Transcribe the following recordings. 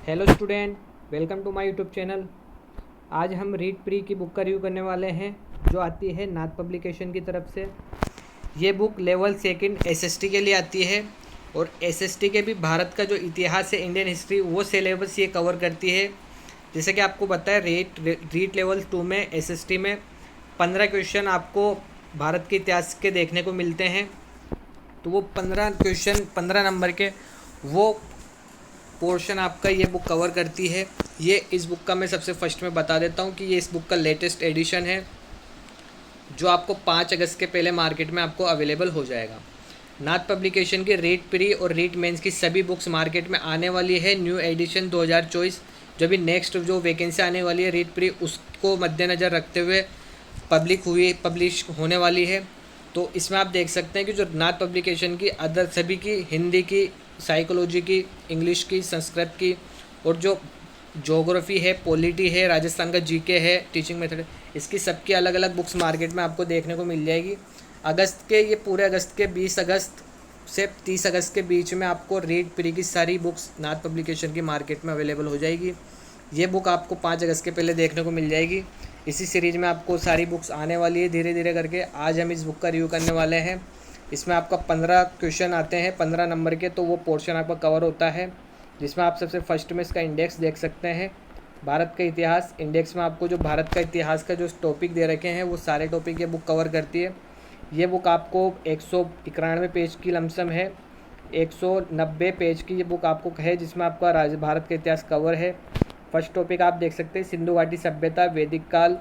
Hello student, welcome to my YouTube channel. आज हम रीड प्री की बुक का रिव्यू करने वाले हैं जो आती है नाथ पब्लिकेशन की तरफ से। ये बुक लेवल सेकंड एसएसटी के लिए आती है और एसएसटी के भी भारत का जो इतिहास है, इंडियन हिस्ट्री, वो सिलेबस ये कवर करती है। जैसे कि आपको पता है रीड लेवल 2 में एसएसटी में 15 क्वेश्चन आपको भारत के इतिहास के देखने को मिलते हैं। तो वो 15 क्वेश्चन 15 नंबर के वो पोर्शन आपका ये बुक कवर करती है। ये इस बुक का मैं सबसे फर्स्ट में बता देता हूँ कि ये इस बुक का लेटेस्ट एडिशन है जो आपको 5 अगस्त के पहले मार्केट में आपको अवेलेबल हो जाएगा। नाथ पब्लिकेशन की रीड प्री और रीड मेंस की सभी बुक्स मार्केट में आने वाली है। न्यू एडिशन 2024 जो भी नेक्स्ट जो वैकेंसी आने वाली है रीड प्री, उसको मद्देनज़र रखते हुए पब्लिश होने वाली है। तो इसमें आप देख सकते हैं कि जो नाथ पब्लिकेशन की अदर सभी की हिंदी की, साइकोलॉजी की, इंग्लिश की, संस्कृत की और जो ज्योग्राफी है, पॉलिटी है, राजस्थान का जीके है, टीचिंग मेथड है, इसकी सबकी अलग अलग बुक्स मार्केट में आपको देखने को मिल जाएगी। ये पूरे अगस्त के 20 अगस्त से 30 अगस्त के बीच में आपको रीड प्री की सारी बुक्स नाथ पब्लिकेशन की मार्केट में अवेलेबल हो जाएगी। ये बुक आपको 5 अगस्त के पहले देखने को मिल जाएगी। इसी सीरीज़ में आपको सारी बुक्स आने वाली है धीरे धीरे करके। आज हम इस बुक का रिव्यू करने वाले हैं। इसमें आपका 15 क्वेश्चन आते हैं 15 नंबर के, तो वो पोर्शन आपका कवर होता है जिसमें आप सबसे फर्स्ट में इसका इंडेक्स देख सकते हैं। भारत का इतिहास इंडेक्स में आपको जो भारत का इतिहास का जो टॉपिक दे रखे हैं वो सारे टॉपिक ये बुक कवर करती है। ये बुक आपको 191 पेज की लमसम है, 190 पेज की ये बुक आपको है जिसमें आपका भारत का इतिहास कवर है। फर्स्ट टॉपिक आप देख सकते हैं सिंधु घाटी सभ्यता, वैदिक काल,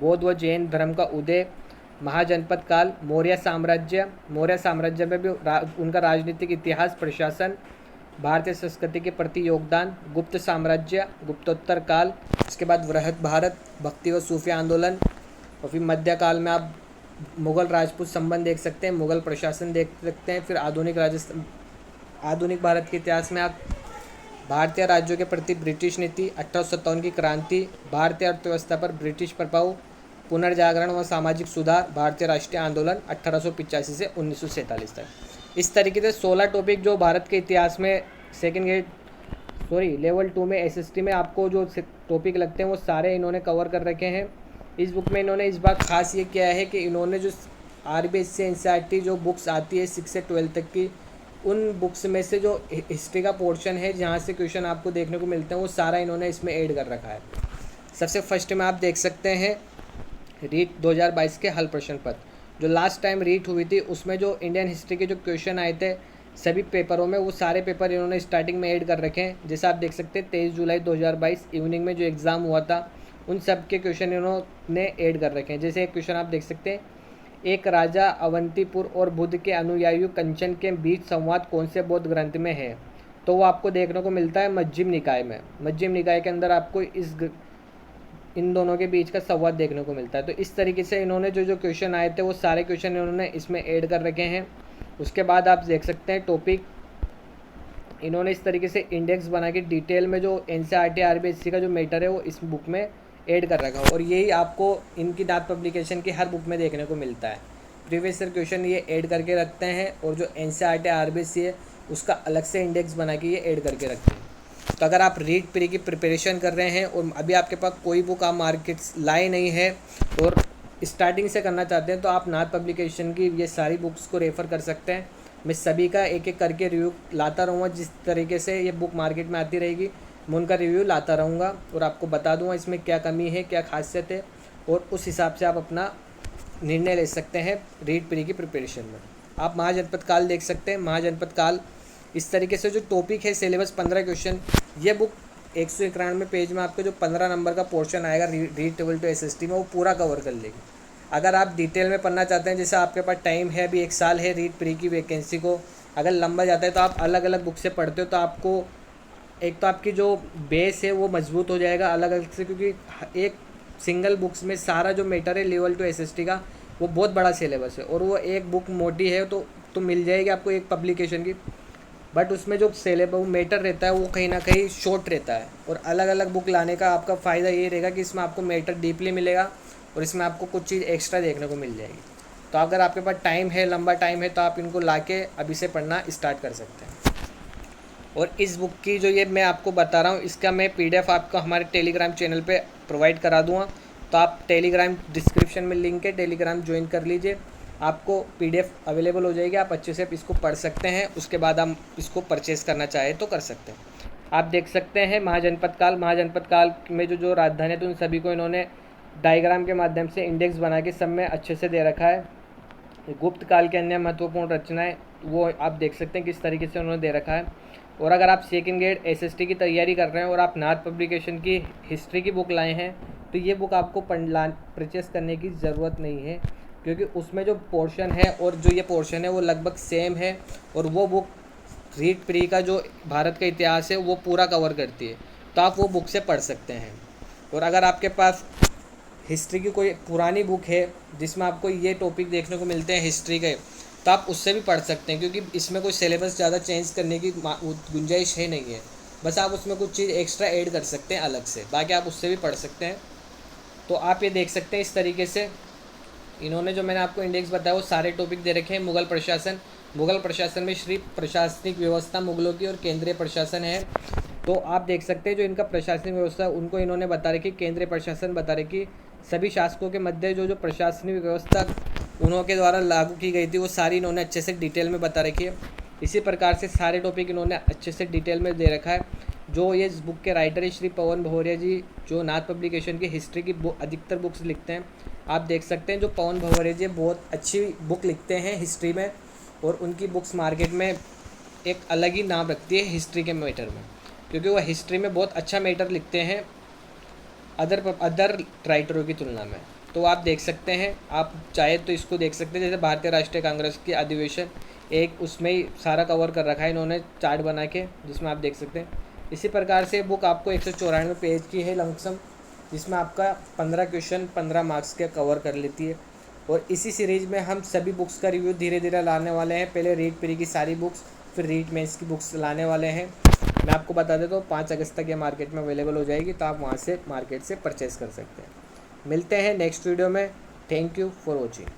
बौद्ध व जैन धर्म का उदय, महाजनपद काल, मौर्य साम्राज्य में भी उनका राजनीतिक इतिहास, प्रशासन, भारतीय संस्कृति के प्रति योगदान, गुप्त साम्राज्य, गुप्तोत्तर काल, उसके बाद वृहत भारत, भक्ति व सूफी आंदोलन, और फिर मध्यकाल में आप मुग़ल राजपूत संबंध देख सकते हैं, मुग़ल प्रशासन देख सकते हैं। फिर आधुनिक भारत के इतिहास में आप भारतीय राज्यों के प्रति ब्रिटिश नीति, 1857 की क्रांति, भारतीय अर्थव्यवस्था पर ब्रिटिश प्रभाव, पुनर्जागरण व सामाजिक सुधार, भारतीय राष्ट्रीय आंदोलन 1885 से 1947 तक। इस तरीके से 16 टॉपिक जो भारत के इतिहास में लेवल 2 में एसएसटी में आपको जो टॉपिक लगते हैं वो सारे इन्होंने कवर कर रखे हैं। इस बुक में इन्होंने इस बार खास ये किया है कि इन्होंने जो आरबीएससी एनसीईआरटी जो बुक्स आती है 6 से 12 तक की, उन बुक्स में से जो हिस्ट्री का पोर्शन है जहाँ से क्वेश्चन आपको देखने को मिलते हैं वो सारा इन्होंने इसमें ऐड कर रखा है। सबसे फर्स्ट में आप देख सकते हैं रीट 2022 के हल प्रश्न पत्र। जो लास्ट टाइम रीट हुई थी उसमें जो इंडियन हिस्ट्री के जो क्वेश्चन आए थे सभी पेपरों में, वो सारे पेपर इन्होंने स्टार्टिंग में ऐड कर रखे हैं। जैसे आप देख सकते हैं 23 जुलाई 2022 इवनिंग में जो एग्ज़ाम हुआ था उन सब के क्वेश्चन इन्होंने ऐड कर रखे हैं। जैसे एक क्वेश्चन आप देख सकते हैं, एक राजा अवंतीपुर और बुद्ध के अनुयायी कंचन के बीच संवाद कौन से बौद्ध ग्रंथ में है? तो वो आपको देखने को मिलता है मध्यम निकाय में। मध्यम निकाय के अंदर आपको इन दोनों के बीच का संवाद देखने को मिलता है। तो इस तरीके से इन्होंने जो क्वेश्चन आए थे वो सारे क्वेश्चन इन्होंने इसमें ऐड कर रखे हैं। उसके बाद आप देख सकते हैं टॉपिक इन्होंने इस तरीके से इंडेक्स बना के डिटेल में जो एनसीईआरटी आरबीएससी का जो मैटर है वो इस बुक में ऐड कर रखा और यही आपको इनकी नाथ पब्लिकेशन की हर बुक में देखने को मिलता है। प्रीवियस ईयर क्वेश्चन ये ऐड करके रखते हैं और जो एनसीईआरटी आरबीएससी है उसका अलग से इंडेक्स बना के ये ऐड करके रखते हैं। तो अगर आप रीड प्री की प्रिपरेशन कर रहे हैं और अभी आपके पास कोई बुक आप मार्केट लाई नहीं है और स्टार्टिंग से करना चाहते हैं तो आप नाथ पब्लिकेशन की ये सारी बुक्स को रेफ़र कर सकते हैं। मैं सभी का एक एक करके रिव्यू लाता रहूँगा। जिस तरीके से ये बुक मार्केट में आती रहेगी मैं उनका रिव्यू लाता रहूँगा और आपको बता दूँगा इसमें क्या कमी है, क्या खासियत है, और उस हिसाब से आप अपना निर्णय ले सकते हैं रीड प्री की प्रिपरेशन में। आप महाजनपद काल देख सकते हैं। महाजनपद काल इस तरीके से जो टॉपिक है सिलेबस 15 क्वेश्चन, ये बुक 191 पेज में आपको जो 15 नंबर का पोर्शन आएगा रीड टेबल टू एसएसटी में वो पूरा कवर कर लेगी। अगर आप डिटेल में पढ़ना चाहते हैं, जैसे आपके पास टाइम है अभी 1 साल है रीड प्री की वैकेंसी को, अगर लंबा जाता है तो आप अलग अलग बुक से पढ़ते हो तो आपको एक तो आपकी जो बेस है वो मजबूत हो जाएगा अलग अलग से, क्योंकि एक सिंगल बुक्स में सारा जो मैटर है लेवल टू एसएसटी का वो बहुत बड़ा सिलेबस है और वो एक बुक मोटी है तो मिल जाएगी आपको एक पब्लिकेशन की, बट उसमें जो सिलेबस मैटर रहता है वो कहीं ना कहीं शॉर्ट रहता है। और अलग अलग बुक लाने का आपका फ़ायदा ये रहेगा कि इसमें आपको मैटर डीपली मिलेगा और इसमें आपको कुछ चीज़ एक्स्ट्रा देखने को मिल जाएगी। तो अगर आपके पास टाइम है, लंबा टाइम है, तो आप इनको ला के अभी से पढ़ना स्टार्ट कर सकते हैं। और इस बुक की जो ये मैं आपको बता रहा हूँ इसका मैं PDF आपको हमारे टेलीग्राम चैनल पे प्रोवाइड करा दूँगा। तो आप टेलीग्राम डिस्क्रिप्शन में लिंक है, टेलीग्राम ज्वाइन कर लीजिए, आपको PDF अवेलेबल हो जाएगी, आप अच्छे से इसको पढ़ सकते हैं। उसके बाद हम इसको परचेज़ करना चाहें तो कर सकते हैं। आप देख सकते हैं महाजनपद काल में जो राजधानी है, तो उन सभी को इन्होंने डायग्राम के माध्यम से इंडेक्स बना के सब में अच्छे से दे रखा है। गुप्त काल के अन्य महत्वपूर्ण रचनाएं वो आप देख सकते हैं किस तरीके से उन्होंने दे रखा है। और अगर आप सेकंड ग्रेड SST की तैयारी कर रहे हैं और आप नाथ पब्लिकेशन की हिस्ट्री की बुक लाए हैं, तो ये बुक आपको परचेस करने की ज़रूरत नहीं है, क्योंकि उसमें जो पोर्शन है और जो ये पोर्शन है वो लगभग सेम है। और वो बुक रीड प्री का जो भारत का इतिहास है वो पूरा कवर करती है, तो आप वो बुक से पढ़ सकते हैं। और अगर आपके पास हिस्ट्री की कोई पुरानी बुक है जिसमें आपको ये टॉपिक देखने को मिलते हैं हिस्ट्री के, तो आप उससे भी पढ़ सकते हैं, क्योंकि इसमें कोई सिलेबस ज़्यादा चेंज करने की गुंजाइश है नहीं है। बस आप उसमें कुछ चीज़ एक्स्ट्रा ऐड कर सकते हैं अलग से, बाकी आप उससे भी पढ़ सकते हैं। तो आप ये देख सकते हैं इस तरीके से इन्होंने जो मैंने आपको इंडेक्स बताया वो सारे टॉपिक दे रखे हैं। मुगल प्रशासन में श्री प्रशासनिक व्यवस्था मुगलों की और केंद्रीय प्रशासन है। तो आप देख सकते हैं जो इनका प्रशासनिक व्यवस्था उनको इन्होंने बता रखी, केंद्रीय प्रशासन बता रखी। सभी शासकों के मध्य जो प्रशासनिक व्यवस्था उन्होंने द्वारा लागू की गई थी वो सारी इन्होंने अच्छे से डिटेल में बता रखी है। इसी प्रकार से सारे टॉपिक इन्होंने अच्छे से डिटेल में दे रखा है। जो ये इस बुक के राइटर है श्री पवन भवरिया जी, जो नाथ पब्लिकेशन की हिस्ट्री की अधिकतर बुक्स लिखते हैं। आप देख सकते हैं जो पवन भवरिया जी बहुत अच्छी बुक लिखते हैं हिस्ट्री में, और उनकी बुक्स मार्केट में एक अलग ही नाम रखती है हिस्ट्री के मैटर में, क्योंकि वह हिस्ट्री में बहुत अच्छा मैटर लिखते हैं अदर राइटरों की तुलना में। तो आप देख सकते हैं, आप चाहे तो इसको देख सकते हैं, जैसे भारतीय राष्ट्रीय कांग्रेस की अधिवेशन एक उसमें ही सारा कवर कर रखा है इन्होंने चार्ट बना के, जिसमें आप देख सकते हैं। इसी प्रकार से बुक आपको 194 पेज की है लमसम, जिसमें आपका 15 क्वेश्चन 15 मार्क्स के कवर कर लेती है। और इसी सीरीज़ में हम सभी बुक्स का रिव्यू धीरे धीरे लाने वाले हैं। पहले रीड प्री की सारी बुक्स, फिर रीड मेंस की बुक्स लाने वाले हैं। मैं आपको बता देता हूँ 5 अगस्त तक ये मार्केट में अवेलेबल हो जाएगी, तो आप वहाँ से मार्केट से परचेज़ कर सकते हैं। मिलते हैं नेक्स्ट वीडियो में। Thank you for watching.